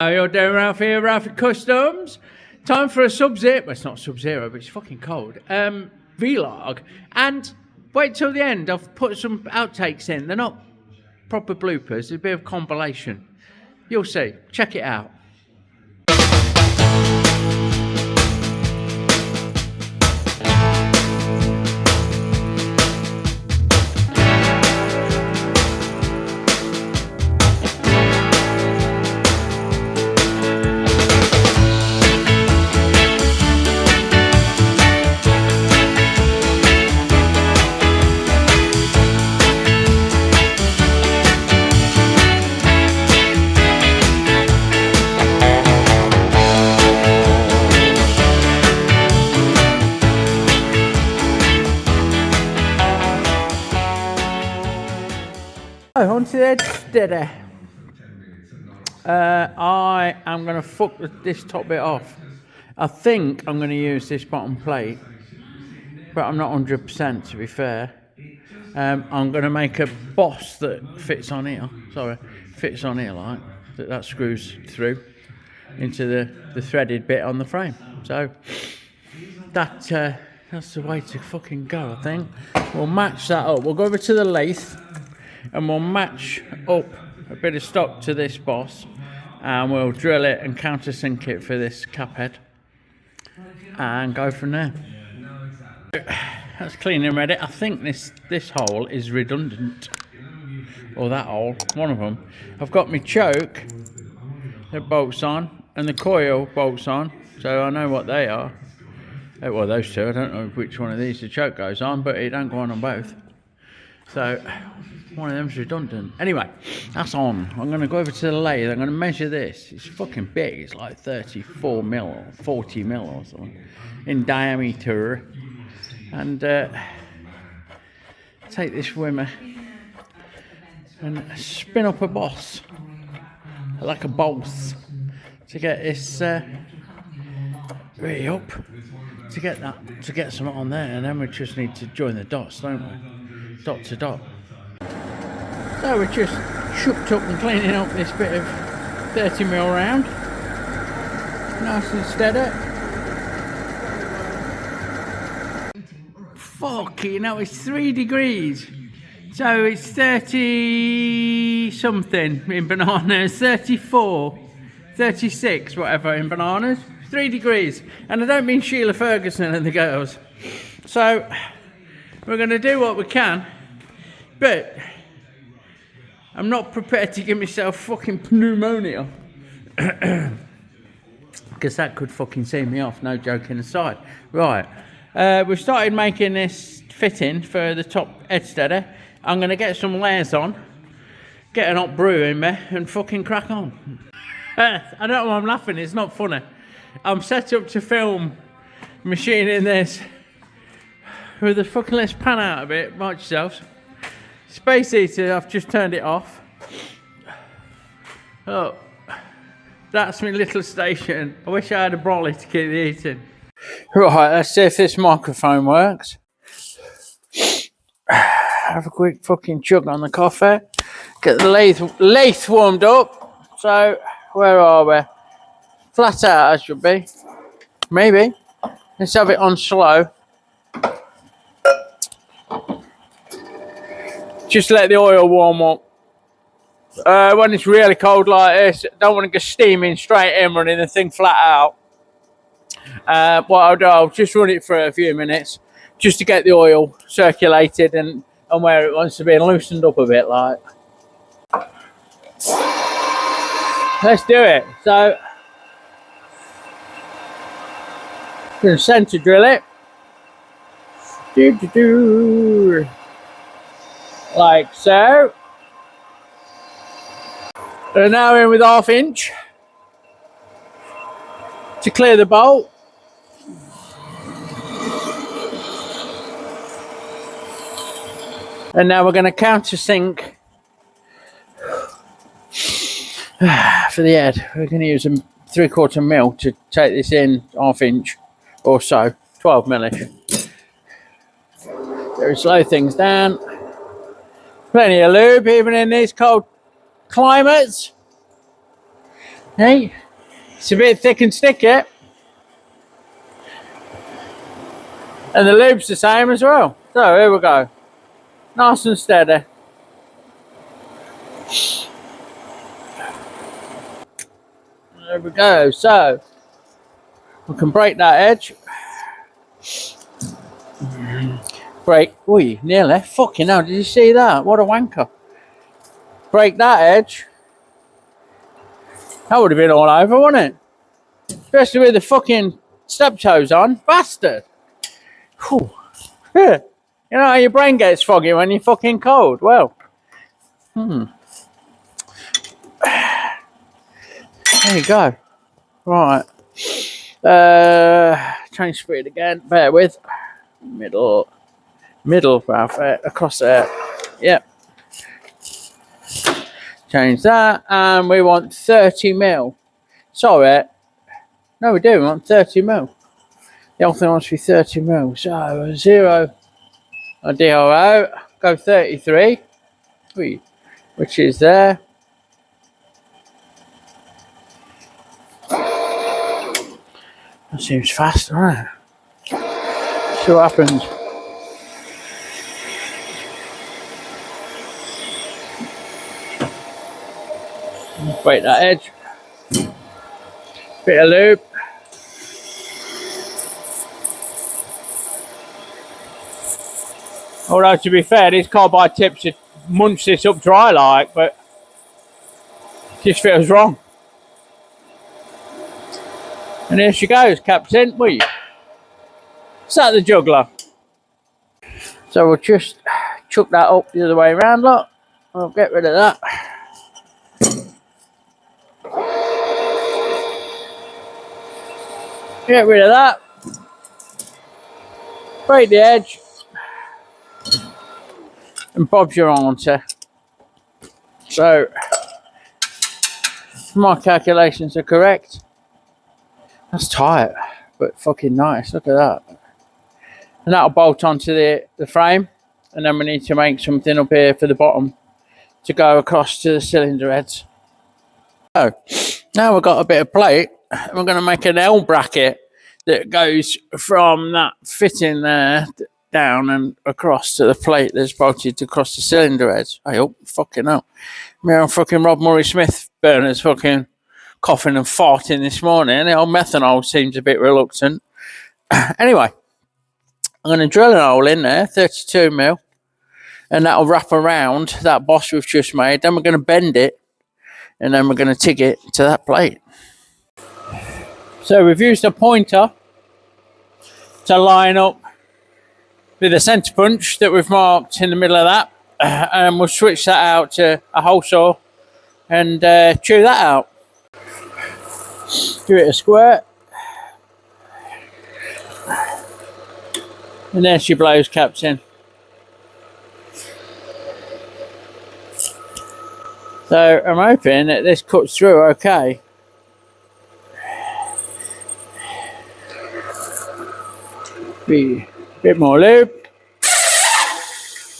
How you're doing, Ralphy? Ralphy Customs. Time for a Sub-Zero. Well, it's not Sub-Zero, but it's fucking cold. Vlog. And wait till the end. I've put some outtakes in. They're not proper bloopers. It's a bit of compilation. You'll see. Check it out. Onto the edge steady. I am going to fuck this top bit off. I think I'm going to use this bottom plate, but I'm not 100% to be fair. I'm going to make a boss that fits on here. Fits on here like that screws through into the threaded bit on the frame. So that's the way to fucking go. I think we'll match that up. We'll go over to the lathe. And we'll match up a bit of stock to this boss, and we'll drill it and countersink it for this cap head and go from there. That's clean and ready. I think this hole is redundant, or that hole, one of them. I've got my choke that bolts on and the coil bolts on, so I know what they are. Well, those two. I don't know which one of these the choke goes on, but it don't go on both. So one of them's redundant. Anyway, that's on. I'm going to go over to the lathe. I'm going to measure this. It's fucking big. It's like 34 mil or 40 mil or something in diameter. And take this wimmer and spin up a boss, like a boss, to get this really up, to get some on there. And then we just need to join the dots, don't we? Dot to dot. So we're just shooked up and cleaning up this bit of 30 mil round. Nice and steady. Fucking hell, it's 3 degrees. So it's 30 something in bananas, 34, 36, whatever in bananas. 3 degrees. And I don't mean Sheila Ferguson and the girls. So we're going to do what we can, but I'm not prepared to give myself fucking pneumonia. Because that could fucking see me off, no joking aside. Right, we've started making this fitting for the top head steader. I'm going to get some layers on, get an hot brew in me, and fucking crack on. I don't know why I'm laughing, it's not funny. I'm set up to film machining this with the fucking, let's pan out a bit, watch yourselves. Space heater, I've just turned it off. Oh, that's my little station. I wish I had a brolly to keep the heating. Right, let's see if this microphone works. Have a quick fucking chug on the coffee. Get the lathe warmed up. So, where are we? Flat out, I should be. Maybe. Let's have it on slow. Just let the oil warm up. When it's really cold like this, don't want to go steaming straight in, running the thing flat out. What I'll do, I'll just run it for a few minutes, just to get the oil circulated and where it wants to be, and loosened up a bit like. Let's do it. So, I'm going to centre drill it. Like so. And now in with 1/2 inch to clear the bolt. And now we're going to countersink for the head. We're going to use a 3/4 mil to take this in 1/2 inch or so, 12 millish. Very slow things down. Plenty of lube, even in these cold climates. Hey, it's a bit thick and sticky. And the lube's the same as well. So here we go. Nice and steady. There we go. So we can break that edge. Break. Oi, nearly. Fucking hell, did you see that? What a wanker. Break that edge. That would have been all over, wouldn't it? Especially with the fucking step toes on. Bastard. Whew. Yeah. You know how your brain gets foggy when you're fucking cold? Well. There you go. Right. Change speed again. Bear with. Middle, Ralph. Across there. Yep. Change that. And we want 30 mil. Sorry. No, we do. We want 30 mil. The whole thing wants to be 30 mil. So 0 or DRO. Go 33. Which is there. That seems fast, doesn't it? See what happens. Break that edge. Bit of lube. Although to be fair, these carbide tips should munch this up dry like, but it just feels wrong. And here she goes, Captain. Wee. Is that the juggler? So we'll just chuck that up the other way around, look. I'll get rid of that. Get rid of that. Break the edge. And Bob's your answer. So, if my calculations are correct, that's tight, but fucking nice. Look at that. And that'll bolt onto the frame. And then we need to make something up here for the bottom to go across to the cylinder heads. So, now we've got a bit of plate. We're going to make an L bracket that goes from that fitting there down and across to the plate that's bolted across the cylinder heads. I hope fucking hell. Me and fucking Rob Murray Smith burners fucking coughing and farting this morning. The old methanol seems a bit reluctant. Anyway, I'm going to drill a hole in there, 32 mil, and that'll wrap around that boss we've just made. Then we're going to bend it, and then we're going to TIG it to that plate. So we've used a pointer to line up with a centre punch that we've marked in the middle of that, and we'll switch that out to a hole saw and chew that out. Give it a squirt. And there she blows, Captain. So I'm hoping that this cuts through okay. A bit more lube.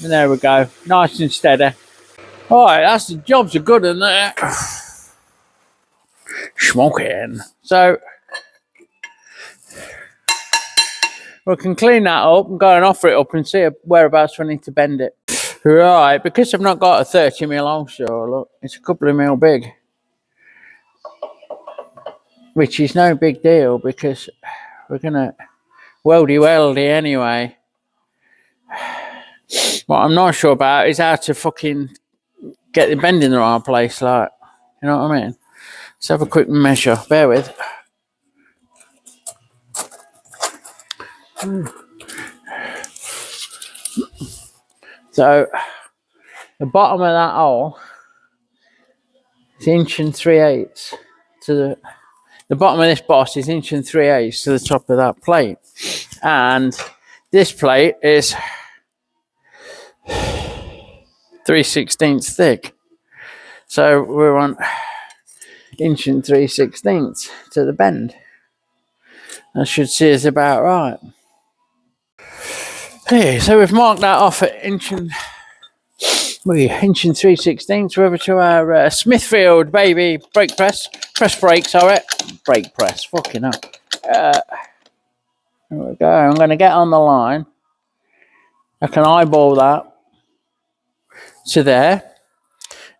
And there we go. Nice and steady. Alright, that's the jobs are good in there. Smoking. So we can clean that up and go and offer it up and see whereabouts we need to bend it. Right, because I've not got a 30 mil offshore, look, it's a couple of mil big. Which is no big deal because we're gonna weldy anyway. What I'm not sure about is how to fucking get the bend in the right place, like, you know what I mean? Let's have a quick measure, bear with. So the bottom of that hole is 1 3/8 to the bottom of this boss is 1 3/8 to the top of that plate, and this plate is 3/16 thick. So we want 1 3/16 to the bend. That should see us about right. Okay, so we've marked that off at 1 We inch and 3/16 over to our Smithfield baby brake press. Press brakes, alright. Brake press, fucking hell. There we go. I'm going to get on the line. I can eyeball that to there.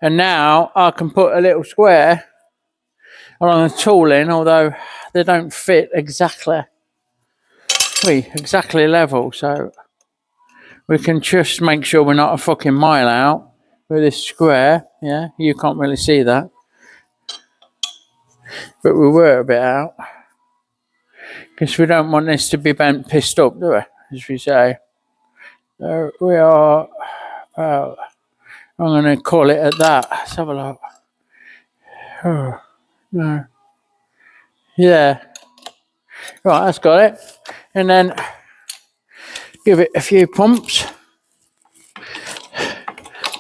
And now I can put a little square along the tooling, although they don't fit exactly level. So we can just make sure we're not a fucking mile out with this square. Yeah, you can't really see that. But we were a bit out. Because we don't want this to be bent pissed up, do we? As we say. So we are about, I'm going to call it at that. Let's have a look. Oh, no. Yeah. Right, that's got it. And then give it a few pumps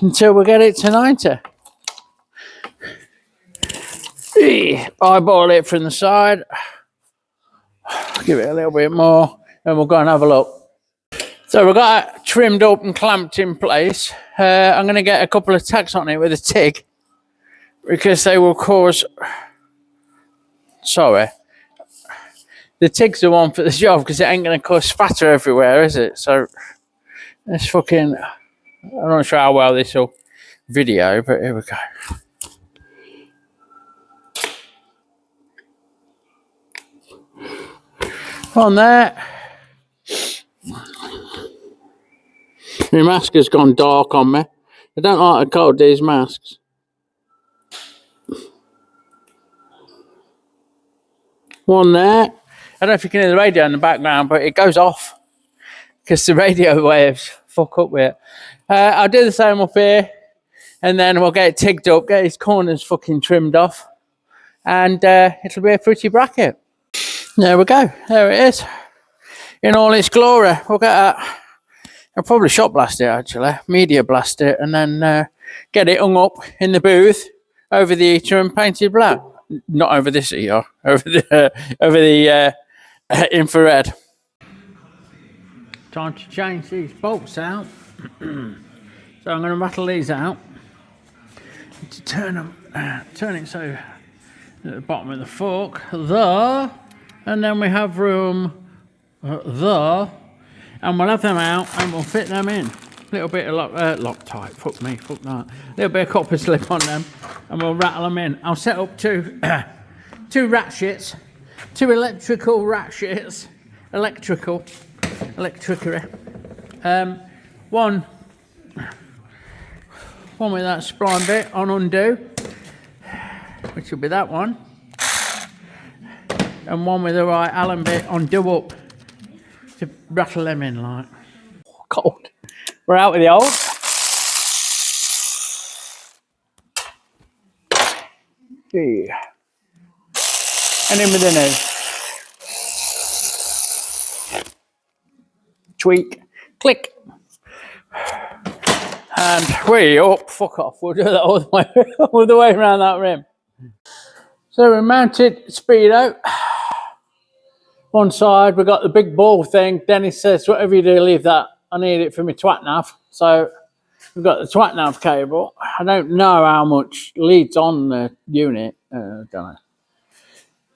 until we get it to 90. Eyeball it from the side. Give it a little bit more, and we'll go and have a look. So we've got it trimmed up and clamped in place. I'm going to get a couple of tacks on it with a TIG because they will cause... Sorry. The TIG's the one for the job because it ain't going to cause spatter everywhere, is it? So it's fucking... I'm not sure how well this will video, but here we go. On there. My mask has gone dark on me. I don't like the cold, these masks. One there. I don't know if you can hear the radio in the background, but it goes off because the radio waves fuck up with it. I'll do the same up here, and then we'll get it tigged up, get his corners fucking trimmed off, and it'll be a pretty bracket. There we go. There it is. In all its glory. We'll get that. I'll probably shot blast it actually, media blast it, and then get it hung up in the booth over the heater and painted black. Not over this heater, over the infrared. Time to change these bolts out. So I'm going to rattle these out to turn them, turn it so at the bottom of the fork there, and then we have room there. And we'll have them out and we'll fit them in. A little bit of Loctite, fuck me, fuck that. A little bit of copper slip on them and we'll rattle them in. I'll set up two ratchets, two electrical ratchets, electricity. One with that spline bit on undo, which will be that one. And one with the right Allen bit on do up. To rattle them in like. Cold. We're out with the old. Yeah. And in with the new. Tweak. Click. And way up. Fuck off. We'll do that all the way around that rim. So we mounted Speedo. One side, we've got the big ball thing. Dennis says, whatever you do, leave that. I need it for my twat nav. So we've got the twat nav cable. I don't know how much leads on the unit. I don't know.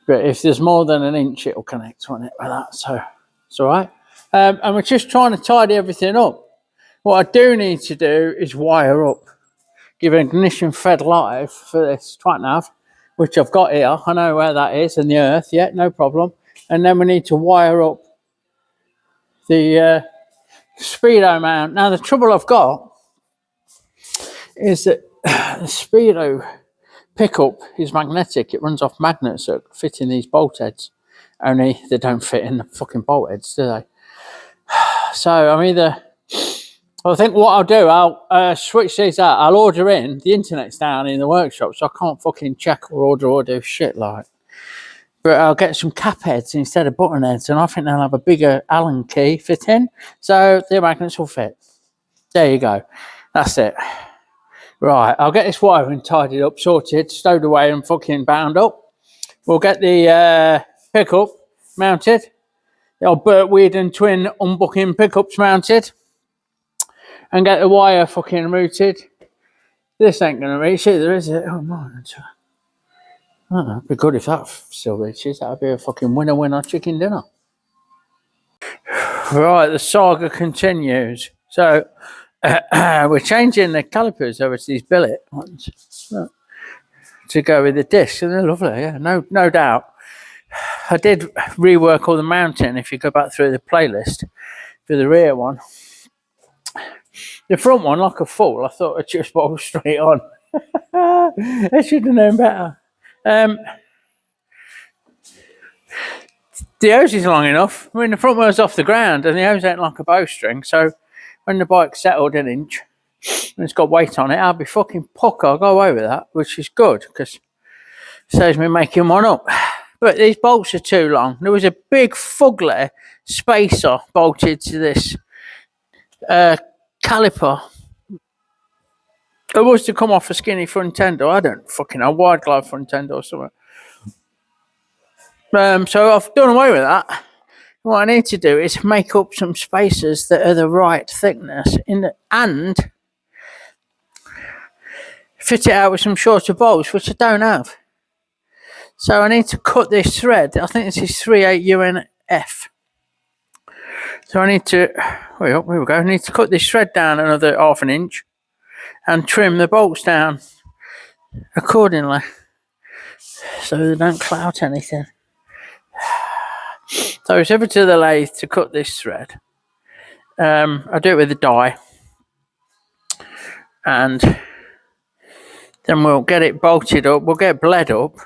But if there's more than an inch, it'll connect on it like that. So it's all right. And we're just trying to tidy everything up. What I do need to do is wire up. Give an ignition fed live for this twat nav, which I've got here. I know where that is in the earth. Yeah, no problem. And then we need to wire up the Speedo mount. Now, the trouble I've got is that the Speedo pickup is magnetic. It runs off magnets that fit in these bolt heads. Only they don't fit in the fucking bolt heads, do they? So I think what I'll do, I'll switch these out. I'll order in. The internet's down in the workshop, so I can't fucking check or do shit like. But I'll get some cap heads instead of button heads, and I think they'll have a bigger Allen key fit in, so the magnets will fit. There you go. That's it. Right, I'll get this wiring tidied up, sorted, stowed away and fucking bound up. We'll get the pickup mounted. The old Burt Weedon twin unbucking pickups mounted. And get the wire fucking routed. This ain't going to reach either, is it? Oh, my. Oh, it'd be good if that still reaches. That'd be a fucking winner chicken dinner. Right, the saga continues. So, we're changing the calipers over to these billet ones to go with the discs, and they're lovely, yeah, no doubt. I did rework all the mounting. If you go back through the playlist for the rear one, the front one, like a fool, I thought I'd just bolt straight on. I should have known better. The hose is long enough. I mean, the front wheel's off the ground, and the hose ain't like a bowstring. So when the bike's settled an inch and it's got weight on it, I'll be fucking puck. I'll go away with that, which is good because it saves me making one up. But these bolts are too long. There was a big fugly spacer bolted to this caliper. It was to come off a skinny front end, or I don't fucking know, wide glide front end or something. So I've done away with that. What I need to do is make up some spacers that are the right thickness and fit it out with some shorter bolts, which I don't have. So I need to cut this thread. I think this is 38 UNF. So I need to, here we go. I need to cut this thread down another half an inch and trim the bolts down accordingly so they don't clout anything. So it's over to the lathe to cut this thread. I do it with a die, and then we'll get it bolted up, we'll get it bled up,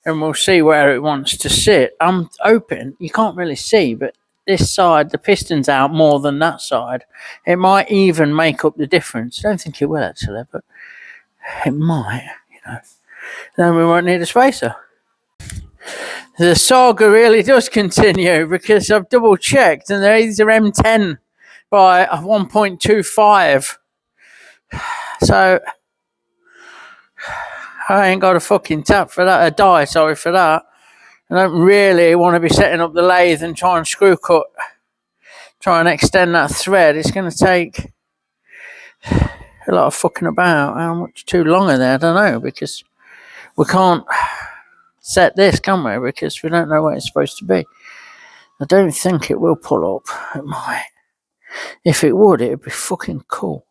and we'll see where it wants to sit. I'm hoping, you can't really see, but this side, the piston's out more than that side. It might even make up the difference. I don't think it will actually, but it might, Then we won't need a spacer. The saga really does continue because I've double checked and these are M10 by 1.25. So I ain't got a fucking tap for that, a die, sorry for that. I don't really want to be setting up the lathe and try and screw cut, try and extend that thread. It's going to take a lot of fucking about. How much too long are there? I don't know, because we can't set this, can we? Because we don't know where it's supposed to be. I don't think it will pull up. It might. If it would, it'd be fucking cool.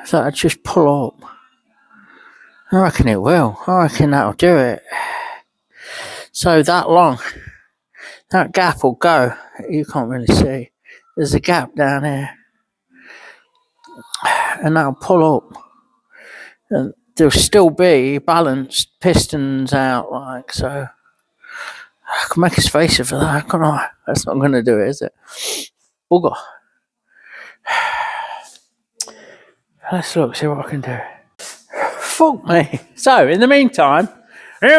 If that'd just pull up. I reckon it will. I reckon that'll do it. So that long, that gap will go. You can't really see. There's a gap down here. And that'll pull up. And there'll still be balanced pistons out, like so. I can make a spacer for that, can't I? That's not going to do it, is it? Bugger. Let's look, see what I can do. Fuck me. So, in the meantime, we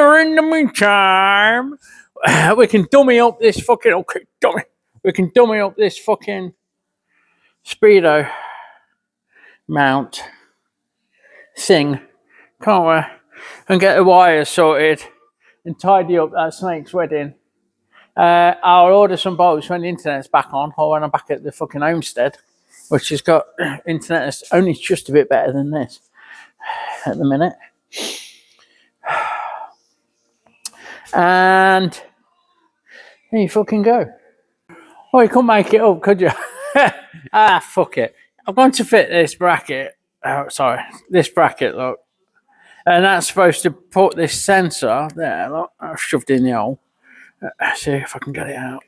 can dummy up this fucking... We can dummy up this fucking Speedo mount thing, can't we? And get the wires sorted and tidy up that snake's wedding. I'll order some bolts when the internet's back on, or when I'm back at the fucking homestead, which has got internet that's only just a bit better than this at the minute. And there you fucking go. Oh, you couldn't make it up, could you? Fuck it. I'm going to fit this bracket. Oh, sorry, this bracket, look. And that's supposed to put this sensor there, look. I've shoved in the hole. See if I can get it out.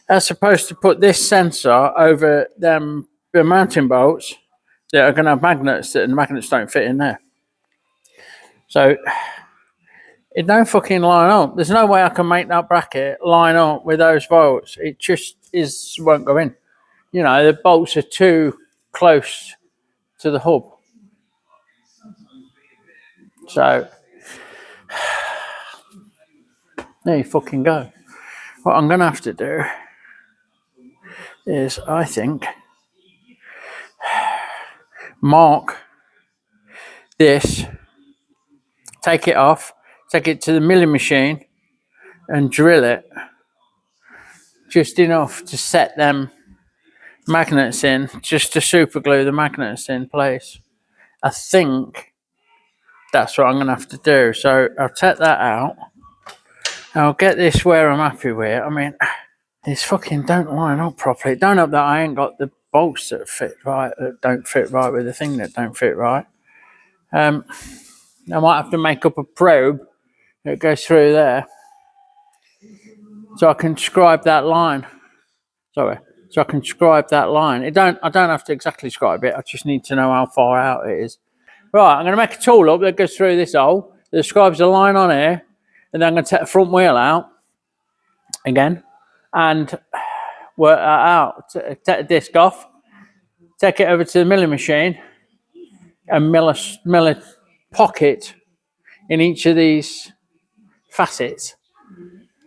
That's supposed to put this sensor over the mounting bolts that are going to have magnets, and the magnets don't fit in there. So it don't fucking line up. There's no way I can make that bracket line up with those bolts. It just won't go in. The bolts are too close to the hub. So there you fucking go. What I'm going to have to do is, I think, mark this, take it off, take it to the milling machine and drill it just enough to set them magnets in, just to super glue the magnets in place. I think that's what I'm going to have to do. So I'll take that out. I'll get this where I'm happy with. I mean, this fucking don't line up properly. Don't help that I ain't got the bolts that fit right, that don't fit right with the thing that don't fit right. I might have to make up a probe that goes through there so I can scribe that line. Sorry. So I can scribe that line. I don't have to exactly scribe it. I just need to know how far out it is. Right, I'm going to make a tool up that goes through this hole, that describes a line on here, and then I'm going to take the front wheel out again and work that out. Take the disc off, take it over to the milling machine, and mill a pocket in each of these facets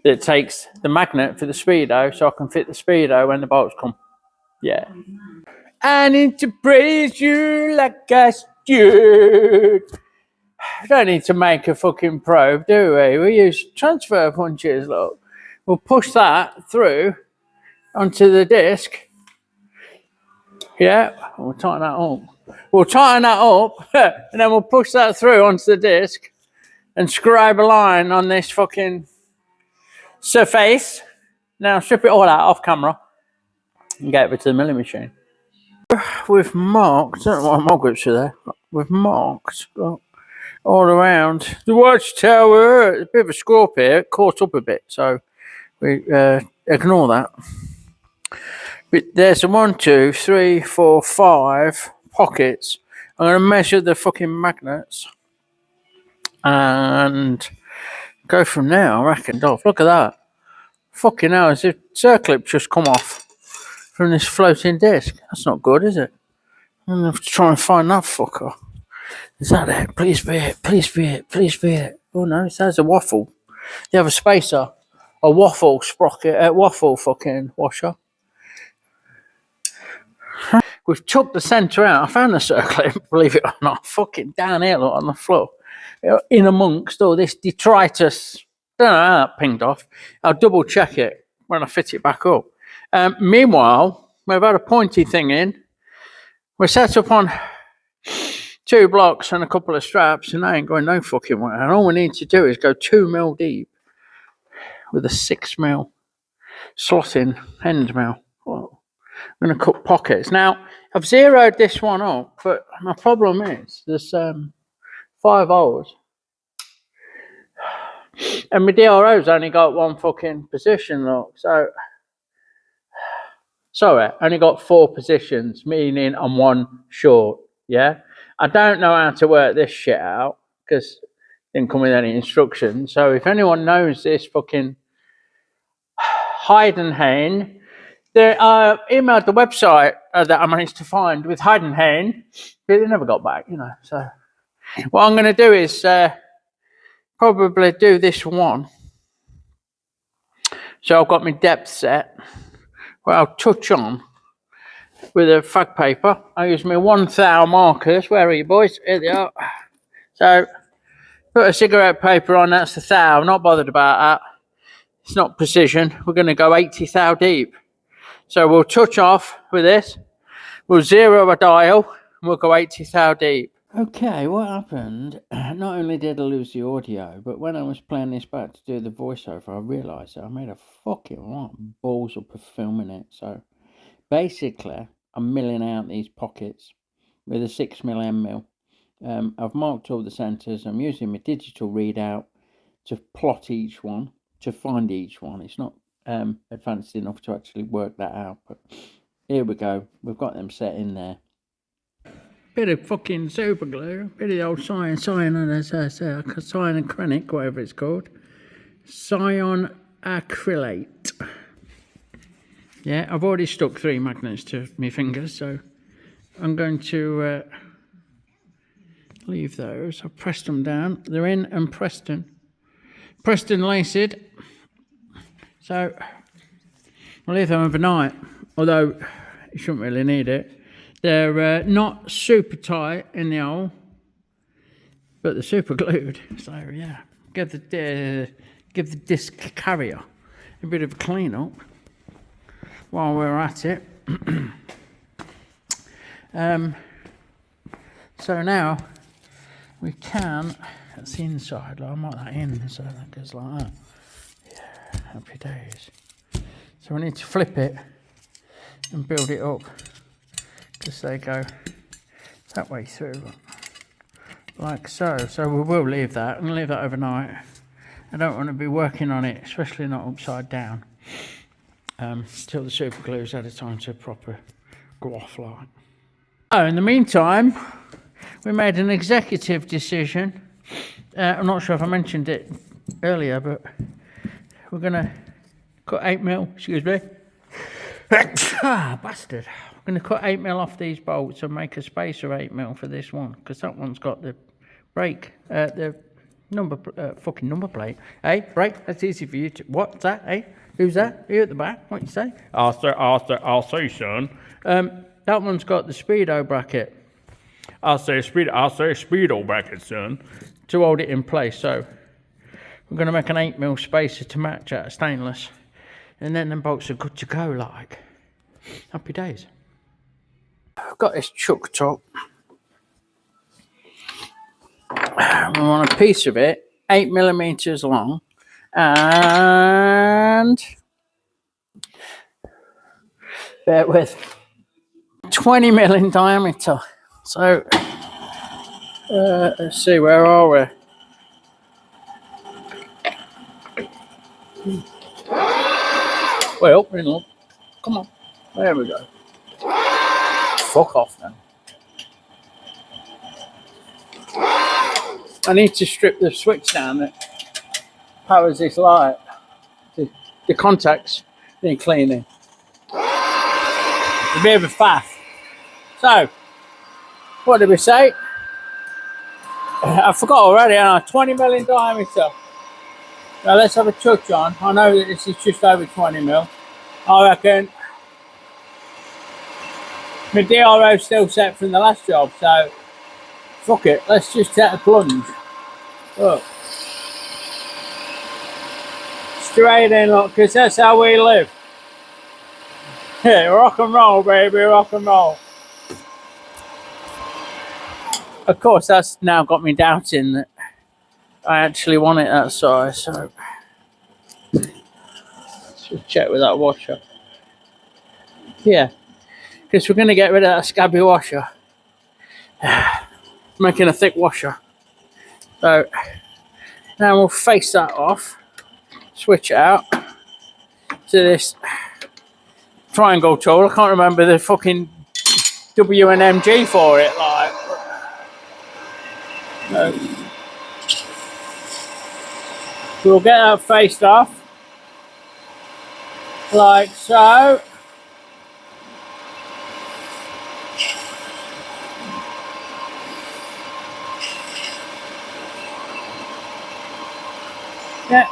that takes the magnet for the Speedo so I can fit the Speedo when the bolts come. Yeah. I need to praise you like I should. We don't need to make a fucking probe, do we? We use transfer punches, look. We'll push that through onto the disc. Yeah, we'll tighten that up. We'll tighten that up, and then we'll push that through onto the disc and scribe a line on this fucking surface. Now strip it all out off camera and get it to the milling machine. We've marked, I don't know what my grips are there. We've marked all around the watchtower. A bit of a scorp here, caught up a bit, so we ignore that. But there's a 1, 2, 3, 4, 5 pockets. I'm going to measure the fucking magnets and go from there, I reckon. Off. Look at that. Fucking hell, as if circlip just come off from this floating disc. That's not good, is it? I'm going to have to try and find that fucker. Is that it? Please be it. Please be it. Please be it. Oh no, it says a waffle. You have a spacer. A waffle sprocket. A waffle fucking washer. We've took the centre out. I found the circlip, believe it or not, fucking down here, look, on the floor. In amongst all this detritus. Don't know how that pinged off. I'll double check it when I fit it back up. Meanwhile, we've had a pointy thing in. We're set up on 2 blocks and a couple of straps, and I ain't going no fucking way. And all we need to do is go 2 mil deep with a 6 mil slotting end mill. Well, I'm going to cut pockets. Now, I've zeroed this one up, but my problem is there's 5 holes. And my DRO's only got 1 fucking position, look. So, sorry, only got 4 positions, meaning I'm 1 short, yeah? I don't know how to work this shit out, because it didn't come with any instructions. So if anyone knows this fucking Handmade, they emailed the website that I managed to find with Handmade, but they never got back, you know. So what I'm going to do is probably do this one. So I've got my depth set, where I'll touch on with a fag paper. I use my 1 thou markers. Where are you, boys? Here they are. So put a cigarette paper on. That's the thou. I'm not bothered about that. It's not precision. We're going to go 80 thou deep. So we'll touch off with this. We'll zero a dial, and we'll go 80 thou deep. Okay, what happened? Not only did I lose the audio, but when I was playing this back to do the voiceover, I realised that I made a fucking lot of balls up of filming it. So basically, I'm milling out these pockets with a 6 mil end mill. I've marked all the centres. I'm using my digital readout to plot each one, to find each one. It's not advanced enough to actually work that out, but here we go. We've got them set in there. Bit of fucking super glue, bit of the old cyanacrylic, whatever it's called. Cyan acrylate. Yeah, I've already stuck 3 magnets to my fingers, so I'm going to leave those. I've pressed them down. They're in and pressed and laced. So I'll leave them overnight, although you shouldn't really need it. They're not super tight in the hole, but they're super glued. So yeah, give the disc carrier a bit of a clean up while we're at it. So now we can, that's the inside, like I mark that in so that goes like that. Yeah, happy days. So we need to flip it and build it up, just they go that way through, like so. So we will leave that. I'm going to leave that overnight. I don't want to be working on it, especially not upside down, till the super glue's had a time to proper go off like. Oh, in the meantime, we made an executive decision. I'm not sure if I mentioned it earlier, but we're going to cut 8mm, excuse me. Bastard. I'm going to cut 8mm off these bolts and make a space of 8mm for this one, because that one's got the brake, the fucking number plate. Hey, brake, that's easy for you to, what's that, hey? Who's that? Are you at the back? What you say? I'll say, son. That one's got the Speedo bracket. I'll say Speedo bracket, son, to hold it in place. So we're going to make an 8mm spacer to match out of stainless, and then them bolts are good to go. Like happy days. I've got this chuck top. We want a piece of it 8mm long, and bear with 20mm in diameter. So let's see, where are we? Well, come on, there we go. Fuck off then. I need to strip the switch down that powers this light. The contacts need cleaning. A bit of a faff. So, what did we say? I forgot already, 20mm in diameter. Now let's have a touch on. I know that this is just over 20mm. I reckon my DRO's still set from the last job, so fuck it, let's just take a plunge. Look. Straight in, look, because that's how we live. Yeah, rock and roll, baby, rock and roll. Of course, that's now got me doubting that I actually want it that size, so let's just check with that washer. Yeah, because we're going to get rid of that scabby washer. Making a thick washer. So now we'll face that off, switch it out to this triangle tool. I can't remember the fucking W and MG for it, like. No. We'll get that faced off, like so. Yeah.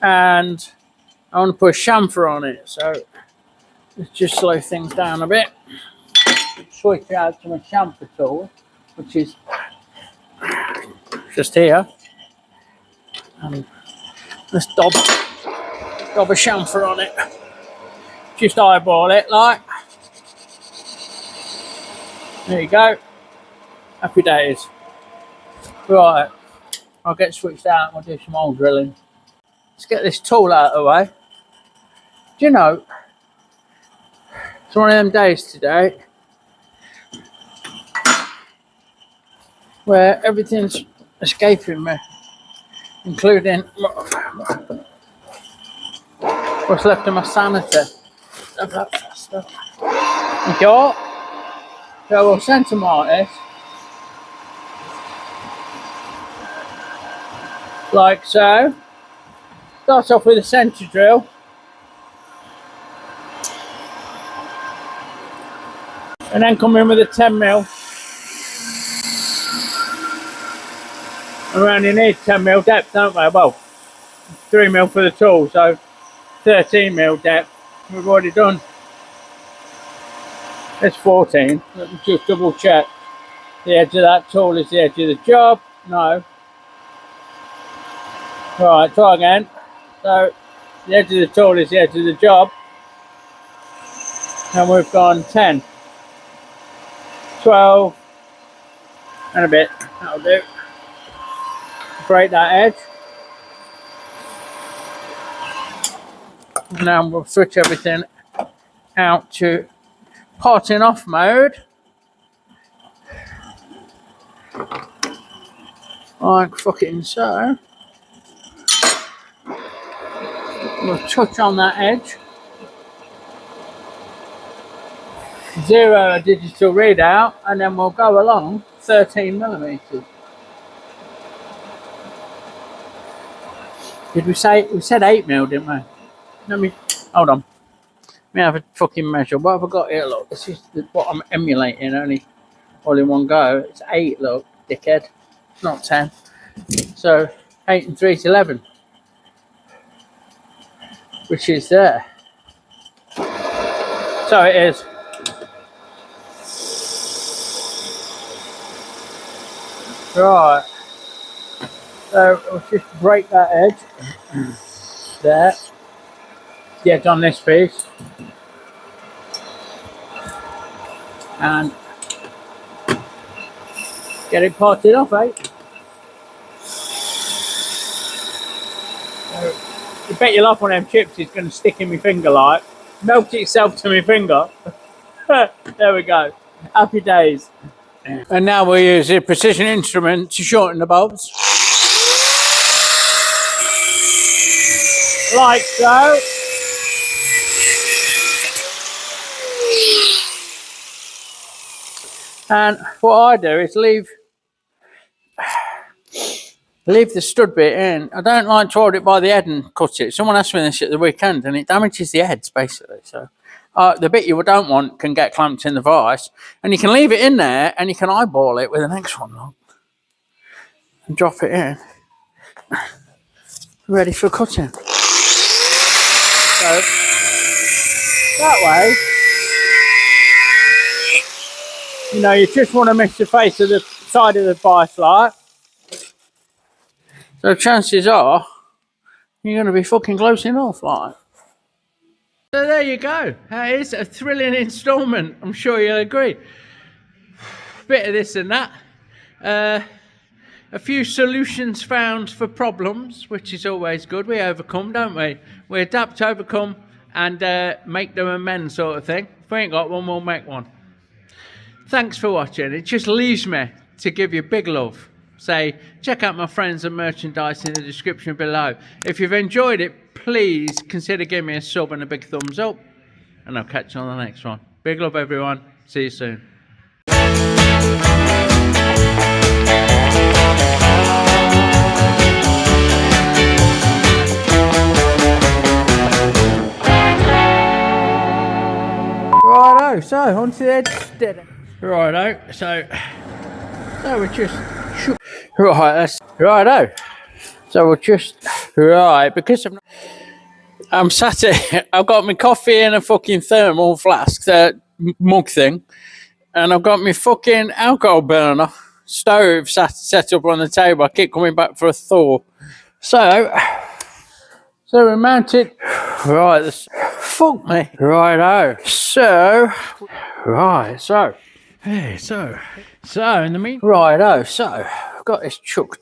And I want to put a chamfer on it, so let's just slow things down a bit. Switch out to my chamfer tool, which is just here. And let's dob a chamfer on it. Just eyeball it, like. There you go. Happy days. Right, I'll get switched out and we'll do some hole drilling. Let's get this tool out of the way. Do you know, it's one of them days today where everything's escaping me, including what's left of my sanity. Okay, so we'll centre mark this like so. Start off with a centre drill. And then come in with a 10mm. And we only need 10mm depth, don't we? Well, 3mm for the tool, so 13mm depth. We've already done. It's 14. Let me just double check. The edge of that tool is the edge of the job. No. Right, try again. So the edge of the tool is the edge of the job. And we've gone 10. 12 and a bit. That'll do. Break that edge. Now we'll switch everything out to potting off mode. Like fucking so. We'll touch on that edge. 0 a digital readout, and then we'll go along 13mm. Did we say, we said 8mm, didn't we? Let me, hold on. Let me have a fucking measure. What have I got here? Look, this is what I'm emulating only all in one go. It's 8, look, dickhead. Not 10. So 8 and 3 is 11. Which is there. So it is. Right. So we'll just break that edge. There. The edge on this piece. And get it potted off, eh? So, I bet you love one of them chips is going to stick in my finger like. Melt itself to my finger. There we go. Happy days. And now we'll use a precision instrument to shorten the bolts. Like so. And what I do is leave the stud bit in. I don't like to hold it by the head and cut it. Someone asked me this at the weekend and it damages the heads basically. So the bit you don't want can get clamped in the vise, and you can leave it in there and you can eyeball it with the next one, look, and drop it in. Ready for cutting. So that way, you know, you just want to miss the face of the side of the vise like. So chances are you're going to be fucking close enough like. So there you go. That is a thrilling instalment. I'm sure you'll agree. Bit of this and that. A few solutions found for problems, which is always good. We overcome, don't we? We adapt, overcome, and make them amends sort of thing. If we ain't got one, we'll make one. Thanks for watching. It just leaves me to give you big love. Say, check out my friends and merchandise in the description below. If you've enjoyed it, please consider giving me a sub and a big thumbs up. And I'll catch you on the next one. Big love, everyone. See you soon. Righto, so onto the edge. Righto, so we're just righto. So we'll just because I'm sat here. I've got my coffee in a fucking thermal flask, mug thing, and I've got my fucking alcohol burner stove set up on the table. I keep coming back for a thaw. So we mounted. Right, fuck me. Righto. So in the meantime. Righto. So I've got this chuck.